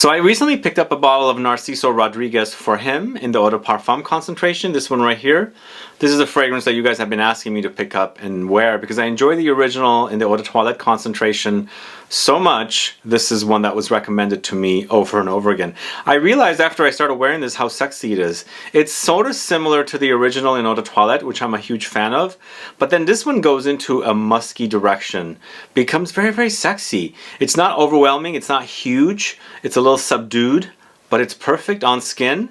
So I recently picked up a bottle of Narciso Rodriguez for him in the Eau de Parfum concentration, this one right here. This is a fragrance that you guys have been asking me to pick up and wear because I enjoy the original in the Eau de Toilette concentration so much. This is one that was recommended to me over and over again. I realized after I started wearing this how sexy it is. It's sort of similar to the original in Eau de Toilette, which I'm a huge fan of, but then this one goes into a musky direction. Becomes very, very sexy. It's not overwhelming, it's not huge, it's a little subdued, but it's perfect on skin.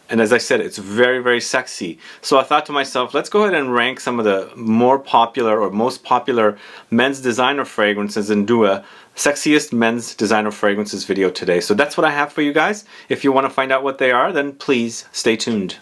And as I said, it's very, very sexy. So I thought to myself, let's go ahead and rank some of the more popular or most popular men's designer fragrances and do a sexiest men's designer fragrances video today. So that's what I have for you guys. If you want to find out what they are, then please stay tuned.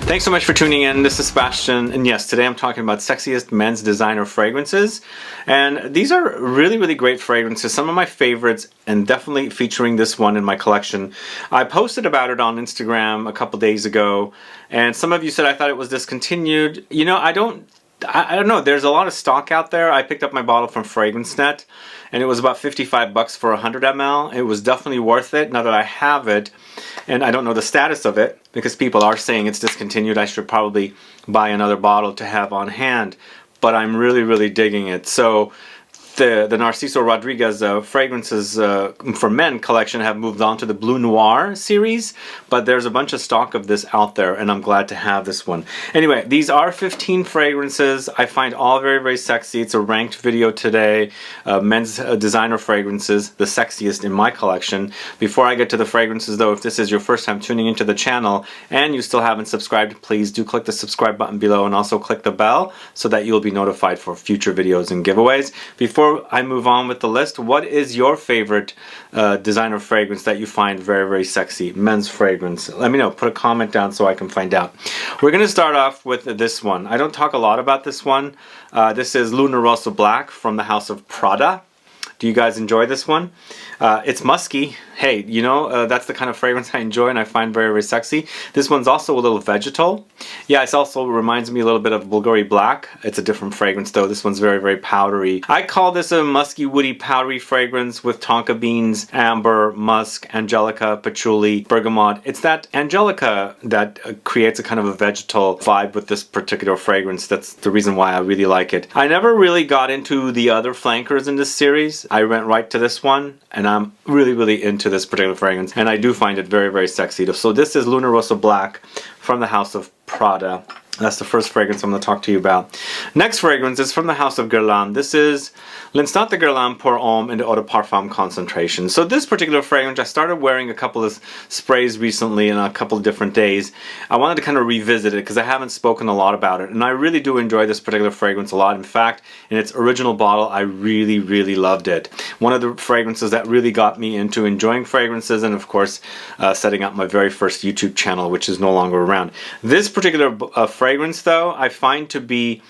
Thanks so much for tuning in. This is Sebastian, and yes, today I'm talking about sexiest men's designer fragrances. And these are really, really great fragrances, some of my favorites, and definitely featuring this one in my collection. I posted about it on Instagram a couple days ago, and some of you said I thought it was discontinued. You know, I don't know, there's a lot of stock out there. I picked up my bottle from FragranceNet, and it was about 55 bucks for 100 ml. It was definitely worth it now that I have it. And I don't know the status of it because people are saying it's discontinued. I should probably buy another bottle to have on hand, but I'm really, really digging it. So the Narciso Rodriguez fragrances for men collection have moved on to the Blue Noir series, but there's a bunch of stock of this out there, and I'm glad to have this one. Anyway, these are 15 fragrances. I find all very, very sexy. It's a ranked video today. Men's designer fragrances, the sexiest in my collection. Before I get to the fragrances though, if this is your first time tuning into the channel and you still haven't subscribed, please do click the subscribe button below and also click the bell so that you'll be notified for future videos and giveaways. Before I move on with the list, what is your favorite designer fragrance that you find very, very sexy? Men's fragrance. Let me know. Put a comment down so I can find out. We're going to start off with this one. I don't talk a lot about this one. This is Luna Rossa Black from the house of PRADA. Do you guys enjoy this one? It's musky. Hey, you know, that's the kind of fragrance I enjoy and I find very, very sexy. This one's also a little vegetal. Yeah, it also reminds me a little bit of Bulgari Black. It's a different fragrance though. This one's very, very powdery. I call this a musky, woody, powdery fragrance with tonka beans, amber, musk, Angelica, Patchouli, Bergamot. It's that Angelica that creates a kind of a vegetal vibe with this particular fragrance. That's the reason why I really like it. I never really got into the other flankers in this series. I went right to this one, and I'm really, really into this particular fragrance, and I do find it very, very sexy. So this is Luna Rossa Black from the house of PRADA. That's the first fragrance I'm going to talk to you about. Next fragrance is from the house of Guerlain. This is L'Instant de Guerlain Pour Homme in the Eau de Parfum concentration. So this particular fragrance, I started wearing a couple of sprays recently in a couple of different days. I wanted to kind of revisit it because I haven't spoken a lot about it, and I really do enjoy this particular fragrance a lot. In fact, in its original bottle, I really, really loved it. One of the fragrances that really got me into enjoying fragrances, and of course, setting up my very first YouTube channel, which is no longer around. This particular fragrance though, I find to be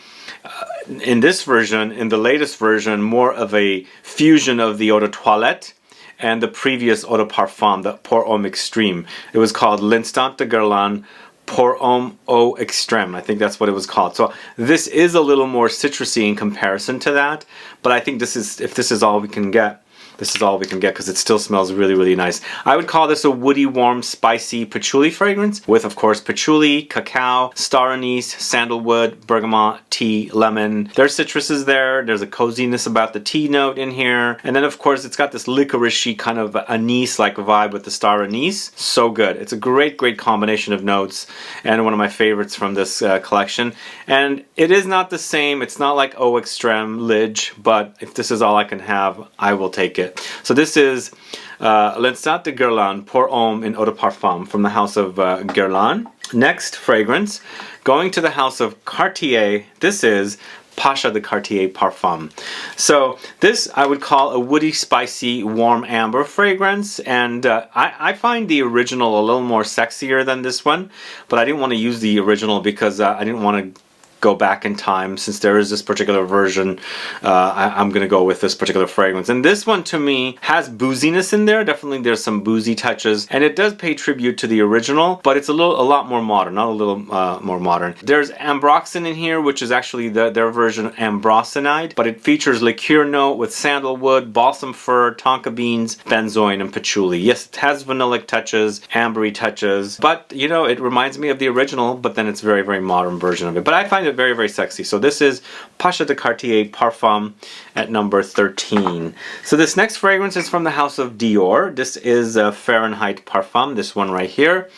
in this version, in the latest version, more of a fusion of the Eau de Toilette and the previous Eau de Parfum, the Pour Homme Extreme. It was called L'Instant de Guerlain Pour Homme Eau Extreme. I think that's what it was called. So this is a little more citrusy in comparison to that, but I think this is, if this is all we can get, this is all we can get because it still smells really, really nice. I would call this a woody, warm, spicy patchouli fragrance with, of course, patchouli, cacao, star anise, sandalwood, bergamot, tea, lemon. There's citruses there. There's a coziness about the tea note in here. And then, of course, it's got this licorice-y kind of anise-like vibe with the star anise. So good. It's a great, great combination of notes and one of my favorites from this collection. And it is not the same. It's not like Eau Extreme, Lidge, but if this is all I can have, I will take it. So this is L'Instant de Guerlain Pour Homme in Eau de Parfum from the house of Guerlain. Next fragrance, going to the house of Cartier. This is PASHA de Cartier Parfum. So this I would call a woody, spicy, warm amber fragrance, and I find the original a little more sexier than this one, but I didn't want to use the original because I didn't want to go back in time. Since there is this particular version, I'm gonna go with this particular fragrance. And this one to me has booziness in there. Definitely there's some boozy touches, and it does pay tribute to the original, but it's a lot more modern, not a little more modern. There's Ambroxan in here, which is actually their version Ambroconide, but it features liqueur note with sandalwood, balsam fir, tonka beans, benzoin, and patchouli. Yes, it has vanillic touches, ambery touches, but you know, it reminds me of the original, but then it's a very, very modern version of it. But I find it very, very sexy. So this is PASHA de Cartier Parfum at number 13. So this next fragrance is from the house of Dior. This is Fahrenheit Parfum, this one right here.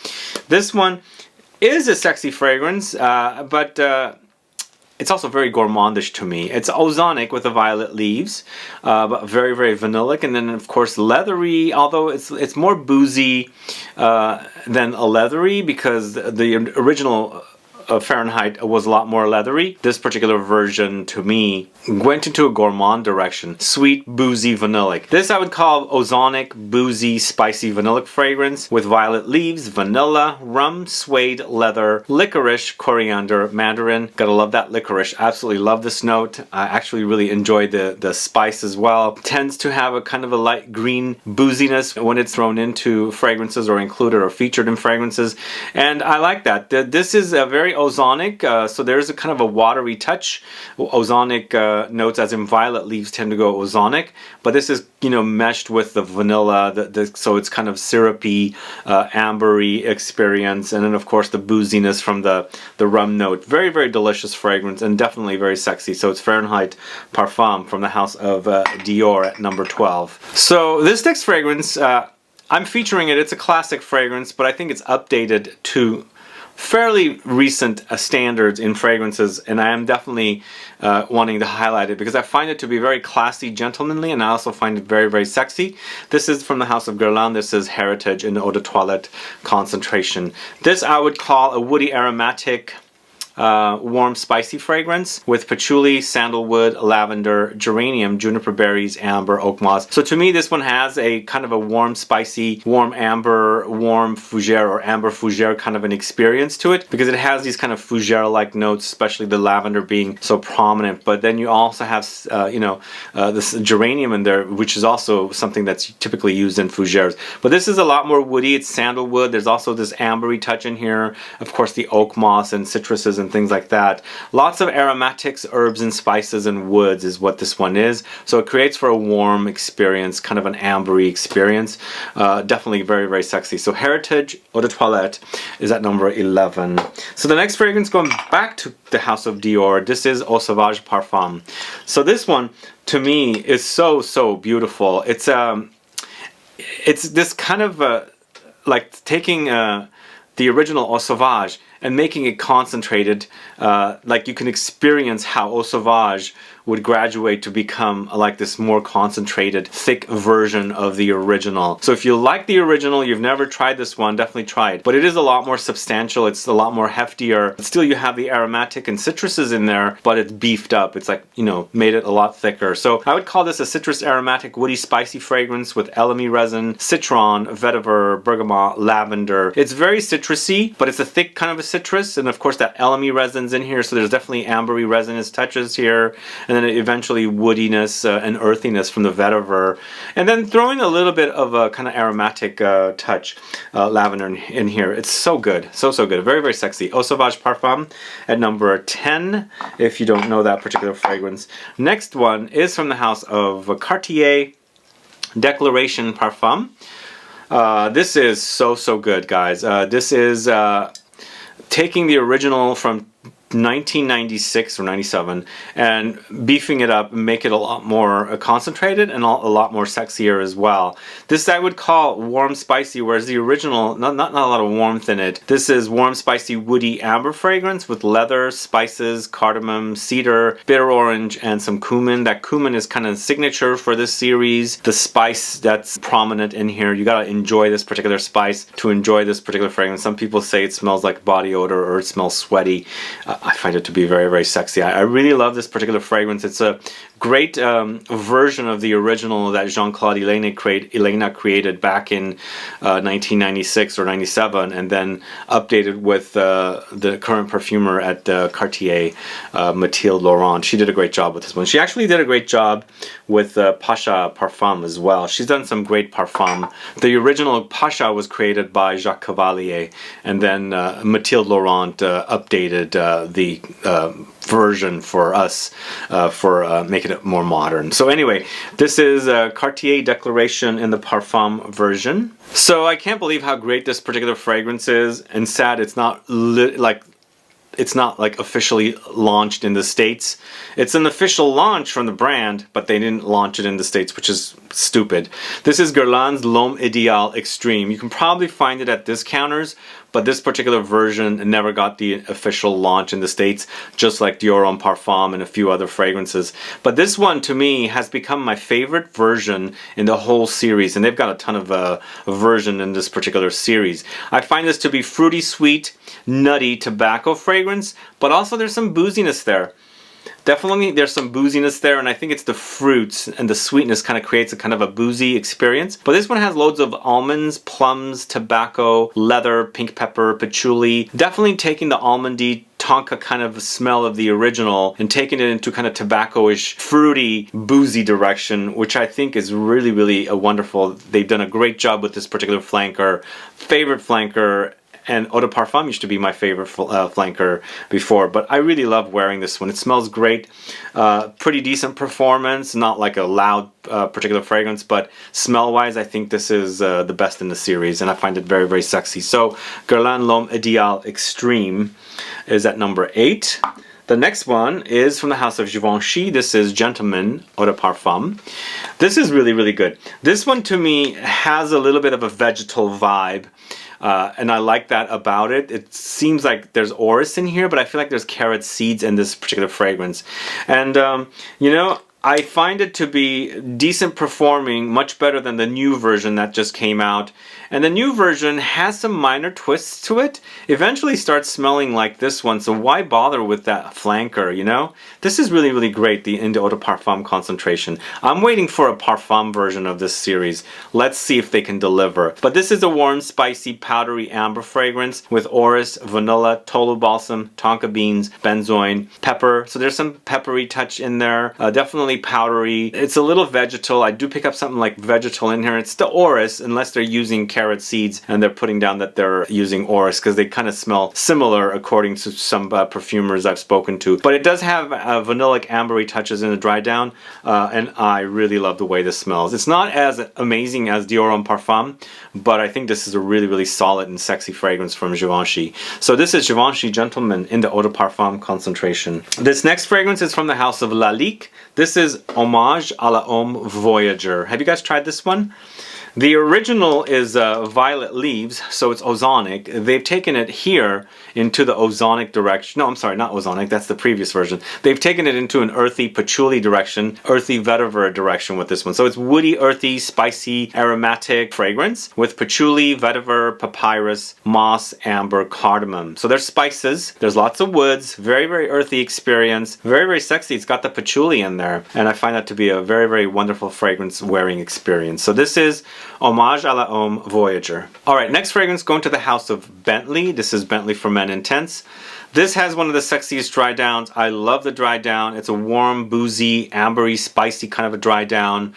This one is a sexy fragrance, but it's also very gourmandish to me. It's ozonic with the violet leaves, but very, very vanillic, and then of course leathery, although it's more boozy than a leathery, because the original Fahrenheit was a lot more leathery. This particular version to me went into a gourmand direction. Sweet, boozy, vanillic. This I would call ozonic, boozy, spicy vanillic fragrance with violet leaves, vanilla, rum, suede, leather, licorice, coriander, mandarin. Gotta love that licorice. Absolutely love this note. I actually really enjoy the spice as well. Tends to have a kind of a light green booziness when it's thrown into fragrances or included or featured in fragrances, and I like that. This is a very ozonic, so there's a kind of a watery touch. Ozonic notes, as in violet leaves, tend to go ozonic, but this is, you know, meshed with the vanilla, so it's kind of syrupy, ambery experience, and then of course the booziness from the rum note. Very, very delicious fragrance, and definitely very sexy. So it's Fahrenheit Parfum from the house of Dior at number 12. So this next fragrance, I'm featuring it. It's a classic fragrance, but I think it's updated to fairly recent standards in fragrances, and I am definitely wanting to highlight it because I find it to be very classy, gentlemanly, and I also find it very, very sexy. This is from the house of Guerlain. This is Heritage in the Eau de Toilette concentration. This I would call a woody aromatic, warm spicy fragrance with patchouli, sandalwood, lavender, geranium, juniper berries, amber, oak moss. So to me this one has a kind of a warm spicy, warm amber, warm fougere or amber fougere kind of an experience to it, because it has these kind of fougere like notes, especially the lavender being so prominent. But then you also have you know, this geranium in there, which is also something that's typically used in fougeres. But this is a lot more woody. It's sandalwood. There's also this ambery touch in here, of course the oak moss and citruses and things like that. Lots of aromatics, herbs and spices and woods is what this one is. So it creates for a warm experience, kind of an ambery experience. Definitely very, very sexy. So Heritage Eau de Toilette is at number 11. So the next fragrance, going back to the house of Dior, this is Eau Sauvage Parfum. So this one to me is so, so beautiful. It's this kind of like taking the original Eau Sauvage and making it concentrated, like you can experience how Eau Sauvage would graduate to become like this more concentrated, thick version of the original. So if you like the original, you've never tried this one, definitely try it. But it is a lot more substantial, it's a lot more heftier. Still you have the aromatic and citruses in there, but it's beefed up. It's like, you know, made it a lot thicker. So I would call this a citrus aromatic, woody, spicy fragrance with elemi resin, citron, vetiver, bergamot, lavender. It's very citrusy, but it's a thick kind of a citrus, and of course that elemi resin's in here, so there's definitely ambery resinous touches here, and then eventually woodiness and earthiness from the vetiver, and then throwing a little bit of a kind of aromatic touch, lavender in here. It's so good, so good, very, very sexy. Eau Sauvage Parfum at number 10, if you don't know that particular fragrance. Next one is from the house of Cartier Declaration Parfum. This is so good, guys. This is taking the original from 1996 or 97 and beefing it up and make it a lot more concentrated and a lot more sexier as well. This I would call warm spicy, whereas the original, not a lot of warmth in it. This is warm spicy woody amber fragrance with leather, spices, cardamom, cedar, bitter orange, and some cumin. That cumin is kind of signature for this series. The spice that's prominent in here, you gotta enjoy this particular spice to enjoy this particular fragrance. Some people say it smells like body odor or it smells sweaty. I find it to be very, very sexy. I really love this particular fragrance. It's a great version of the original that Jean-Claude Elena created back in 1996 or 97, and then updated with the current perfumer at Cartier, Mathilde Laurent. She did a great job with this one. She actually did a great job with PASHA Parfum as well. She's done some great parfum. The original PASHA was created by Jacques Cavalier, and then Mathilde Laurent updated the version for us for making it more modern. So anyway, this is Cartier Declaration in the Parfum version. So I can't believe how great this particular fragrance is, and sad it's not it's not like officially launched in the States. It's an official launch from the brand, but they didn't launch it in the States, which is stupid. This is Guerlain's L'Homme Idéal Extreme. You can probably find it at discounters, but this particular version never got the official launch in the States, just like Dior Homme Parfum and a few other fragrances. But this one, to me, has become my favorite version in the whole series, and they've got a ton of version in this particular series. I find this to be fruity, sweet, nutty tobacco fragrance, but also there's some booziness there. Definitely there's some booziness there, and I think it's the fruits and the sweetness kind of creates a kind of a boozy experience. But this one has loads of almonds, plums, tobacco, leather, pink pepper, patchouli. Definitely taking the almondy Tonka kind of smell of the original and taking it into kind of tobacco-ish, fruity, boozy direction, which I think is really, really a wonderful. They've done a great job with this particular flanker. Favorite flanker. And Eau de Parfum used to be my favorite flanker before, but I really love wearing this one. It smells great, pretty decent performance, not like a loud particular fragrance, but smell-wise, I think this is the best in the series, and I find it very, very sexy. So Guerlain L'Homme Idéal Extreme is at number 8. The next one is from the house of Givenchy. This is Gentleman Eau de Parfum. This is really, really good. This one to me has a little bit of a vegetal vibe. And I like that about it. It seems like there's orris in here, but I feel like there's carrot seeds in this particular fragrance. And, you know, I find it to be decent performing, much better than the new version that just came out. And the new version has some minor twists to it. Eventually starts smelling like this one, so why bother with that flanker, you know? This is really, really great, the Eau de Parfum concentration. I'm waiting for a Parfum version of this series. Let's see if they can deliver. But this is a warm, spicy, powdery amber fragrance with orris, vanilla, tolu balsam, tonka beans, benzoin, pepper. So there's some peppery touch in there. Definitely powdery. It's a little vegetal. I do pick up something like vegetal in here. It's the orris, unless they're using carrot seeds and they're putting down that they're using orris, because they kind of smell similar according to some perfumers I've spoken to. But it does have vanillic ambery touches in the dry down, and I really love the way this smells. It's not as amazing as Dior Homme Parfum, but I think this is a really, really solid and sexy fragrance from Givenchy. So this is Givenchy Gentleman in the Eau de Parfum concentration. This next fragrance is from the house of Lalique. This is Hommage à la Homme Voyager. Have you guys tried this one? The original is Violet Leaves, so it's Ozonic. They've taken it here into the Ozonic direction. No, I'm sorry, not Ozonic, that's the previous version. They've taken it into an earthy patchouli direction, earthy vetiver direction with this one. So it's woody, earthy, spicy, aromatic fragrance with patchouli, vetiver, papyrus, moss, amber, cardamom. So there's spices, there's lots of woods, very, very earthy experience, very, very sexy. It's got the patchouli in there, and I find that to be a very, very wonderful fragrance wearing experience. So this is Hommage à la Homme Voyager. Alright, next fragrance going to the house of Bentley. This is Bentley for Men Intense. This has one of the sexiest dry downs. I love the dry down. It's a warm, boozy, ambery, spicy kind of a dry down.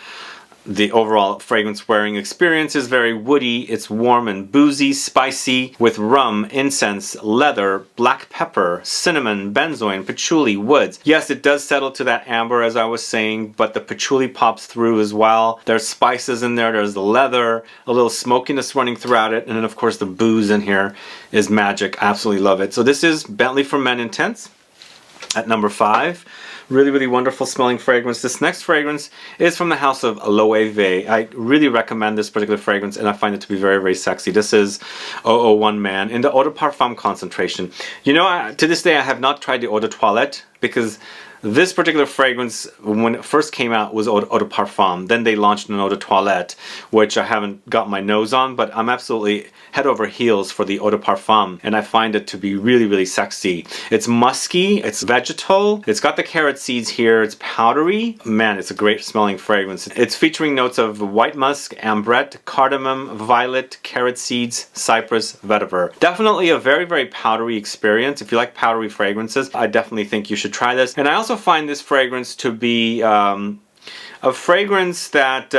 The overall fragrance wearing experience is very woody. It's warm and boozy, spicy, with rum, incense, leather, black pepper, cinnamon, benzoin, patchouli, woods. Yes, it does settle to that amber as I was saying, but the patchouli pops through as well. There's spices in there, there's the leather, a little smokiness running throughout it, and then of course the booze in here is magic. I absolutely love it. So this is Bentley for Men Intense at number 5. Really, really wonderful smelling fragrance. This next fragrance is from the house of Loewe. I really recommend this particular fragrance, and I find it to be very, very sexy. This is 001 Man in the Eau de Parfum concentration. You know, to this day I have not tried the Eau de Toilette, because this particular fragrance, when it first came out, was Eau de Parfum. Then they launched an Eau de Toilette, which I haven't got my nose on, but I'm absolutely head over heels for the Eau de Parfum, and I find it to be really, really sexy. It's musky, it's vegetal, it's got the carrot seeds here, it's powdery. Man, it's a great smelling fragrance. It's featuring notes of white musk, ambrette, cardamom, violet, carrot seeds, cypress, vetiver. Definitely a very, very powdery experience. If you like powdery fragrances, I definitely think you should try this. And I also find this fragrance to be a fragrance that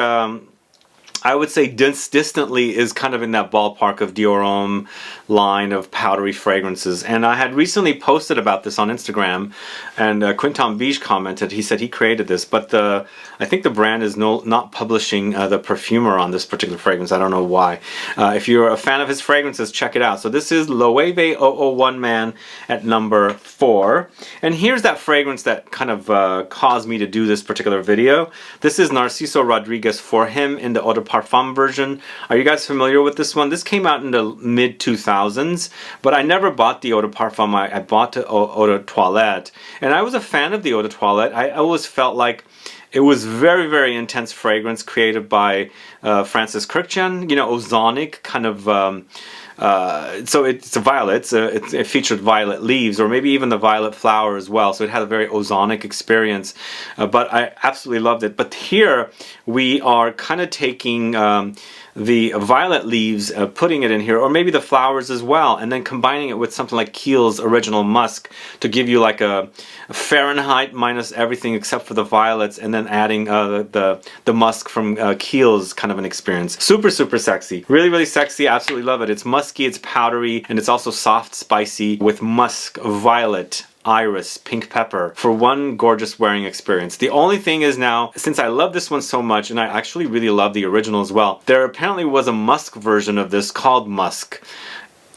I would say distantly is kind of in that ballpark of Dior Homme line of powdery fragrances. And I had recently posted about this on Instagram, and Quinton Biche commented. He said he created this, but I think the brand is not publishing the perfumer on this particular fragrance. I don't know why. If you're a fan of his fragrances, check it out. So this is Loewe 001 Man at number 4. And here's that fragrance that kind of caused me to do this particular video. This is Narciso Rodriguez For Him in the Eau de Parfum version. Are you guys familiar with this one? This came out in the mid-2000s, but I never bought the Eau de Parfum. I bought the Eau de Toilette, and I was a fan of the Eau de Toilette. I always felt like it was very, very intense fragrance created by Francis Kurkdjian, you know, ozonic kind of. So it's a violet. It featured violet leaves, or maybe even the violet flower as well. So it had a very ozonic experience, but I absolutely loved it. But here we are kind of taking the violet leaves, putting it in here, or maybe the flowers as well, and then combining it with something like Kiehl's Original Musk to give you like a Fahrenheit minus everything except for the violets, and then adding the musk from Kiehl's kind of an experience. Super, super sexy. Really, really sexy. Absolutely love it. It's musky, it's powdery, and it's also soft, spicy with musk, violet, iris, pink pepper for one gorgeous wearing experience. The only thing is now, since I love this one so much, and I actually really love the original as well, there apparently was a musk version of this called Musk.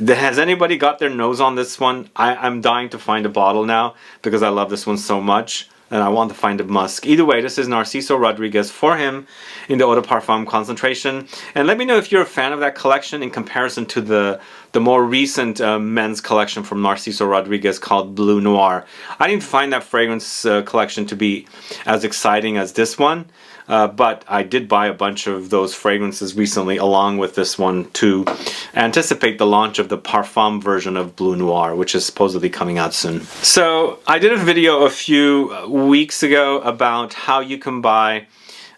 Has anybody got their nose on this one? I'm dying to find a bottle now because I love this one so much, and I want to find a musk. Either way, this is Narciso Rodriguez For Him in the Eau de Parfum concentration. And let me know if you're a fan of that collection in comparison to the more recent men's collection from Narciso Rodriguez called Bleu Noir. I didn't find that fragrance collection to be as exciting as this one, but I did buy a bunch of those fragrances recently along with this one to anticipate the launch of the Parfum version of Bleu Noir, which is supposedly coming out soon. So I did a video a few weeks ago about how you can buy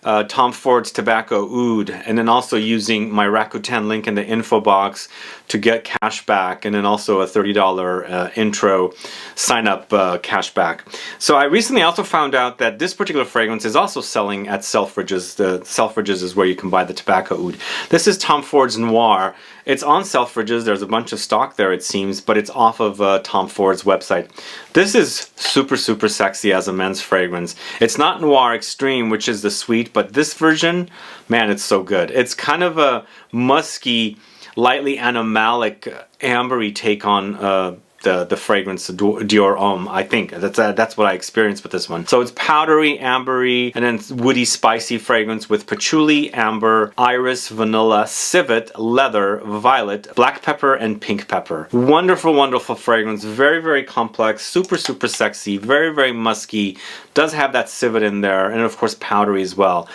Tom Ford's Tobacco Oud, and then also using my Rakuten link in the info box to get cash back, and then also a $30 intro sign up cash back. So I recently also found out that this particular fragrance is also selling at Selfridges. The Selfridges is where you can buy the Tobacco Oud. This is Tom Ford's Noir. It's on Selfridges. There's a bunch of stock there, it seems, but it's off of Tom Ford's website. This is super, super sexy as a men's fragrance. It's not Noir Extreme, which is the sweet, but this version, man, it's so good. It's kind of a musky, lightly animalic, ambery take on the fragrance Dior Homme. I think that's what I experienced with this one. So it's powdery, ambery, and then woody, spicy fragrance with patchouli, amber, iris, vanilla, civet, leather, violet, black pepper, and pink pepper. Wonderful, wonderful fragrance. Very, very complex. Super, super sexy. Very, very musky. Does have that civet in there, and of course powdery as well.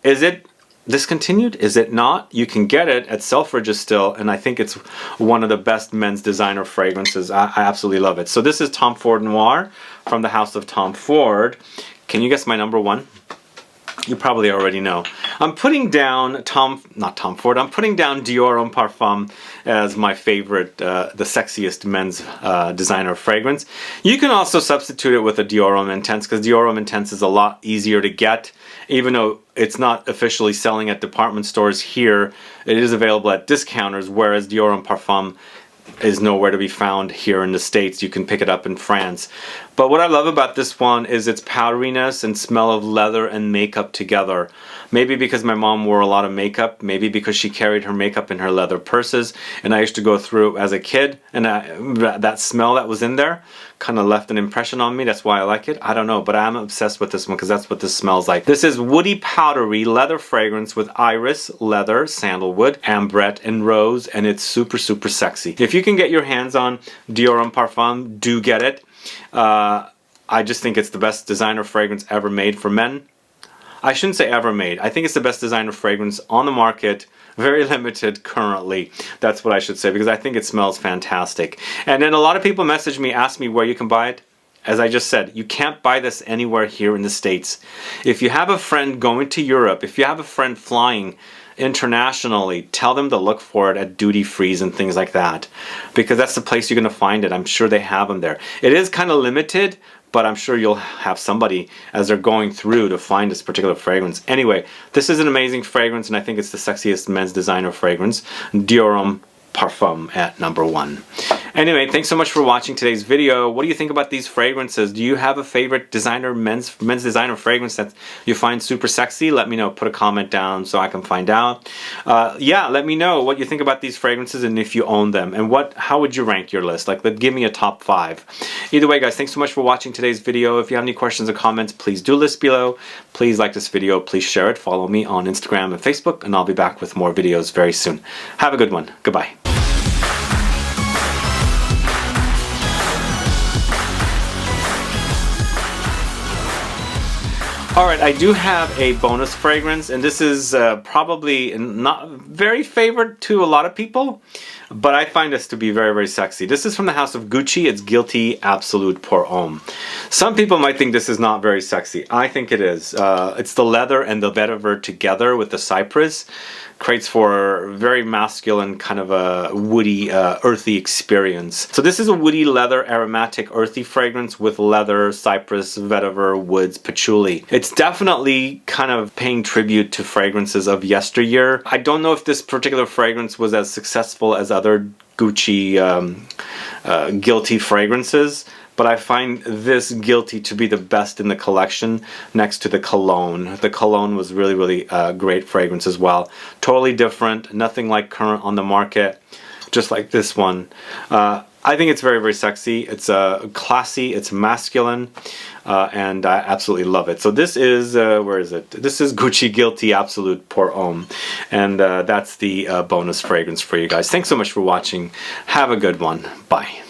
Is it discontinued? Is it not? You can get it at Selfridges still, and I think it's one of the best men's designer fragrances. I absolutely love it. So this is Tom Ford Noir from the house of Tom Ford. Can you guess my number one? You probably already know. I'm putting down I'm putting down Dior Homme Parfum as my favorite, the sexiest men's designer fragrance. You can also substitute it with a Dior Homme Intense, because Dior Homme Intense is a lot easier to get. Even though it's not officially selling at department stores here, it is available at discounters, whereas Dior Homme Parfum is nowhere to be found here in the States. You can pick it up in France. But what I love about this one is its powderiness and smell of leather and makeup together. Maybe because my mom wore a lot of makeup, maybe because she carried her makeup in her leather purses, and I used to go through as a kid, and that smell that was in there kind of left an impression on me. That's why I like it. I don't know, but I'm obsessed with this one because that's what this smells like. This is woody, powdery leather fragrance with iris, leather, sandalwood, ambrette, and rose, and it's super, super sexy. If you can get your hands on Dior Homme Parfum, do get it. I just think it's the best designer fragrance ever made for men. I shouldn't say ever made. I think it's the best designer fragrance on the market. Very limited currently. That's what I should say, because I think it smells fantastic. And then a lot of people message me, ask me where you can buy it. As I just said, you can't buy this anywhere here in the States. If you have a friend going to Europe, if you have a friend flying internationally, tell them to look for it at duty frees and things like that, because that's the place you're going to find it. I'm sure they have them there. It is kind of limited, but I'm sure you'll have somebody as they're going through to find this particular fragrance. Anyway, this is an amazing fragrance, and I think it's the sexiest men's designer fragrance, DIOR Parfum at #1. Anyway, thanks so much for watching today's video. What do you think about these fragrances? Do you have a favorite designer men's designer fragrance that you find super sexy? Let me know. Put a comment down so I can find out. Yeah, let me know what you think about these fragrances and if you own them, and how would you rank your list? Like, give me a top 5. Either way, guys, thanks so much for watching today's video. If you have any questions or comments, please do list below. Please like this video. Please share it. Follow me on Instagram and Facebook, and I'll be back with more videos very soon. Have a good one. Goodbye. Alright, I do have a bonus fragrance, and this is probably not very favorite to a lot of people, but I find this to be very, very sexy. This is from the house of Gucci. It's Guilty Absolute Pour Homme. Some people might think this is not very sexy. I think it is. It's the leather and the vetiver together with the cypress. Creates for very masculine, kind of a woody, earthy experience. So this is a woody, leather, aromatic, earthy fragrance with leather, cypress, vetiver, woods, patchouli. It's definitely kind of paying tribute to fragrances of yesteryear. I don't know if this particular fragrance was as successful as other Gucci Guilty fragrances, but I find this Guilty to be the best in the collection next to the cologne. The cologne was really, really great fragrance as well. Totally different, nothing like current on the market, just like this one. I think it's very, very sexy. It's classy, it's masculine, and I absolutely love it. So this is, where is it? This is Gucci Guilty Absolute Pour Homme, and that's the bonus fragrance for you guys. Thanks so much for watching. Have a good one. Bye.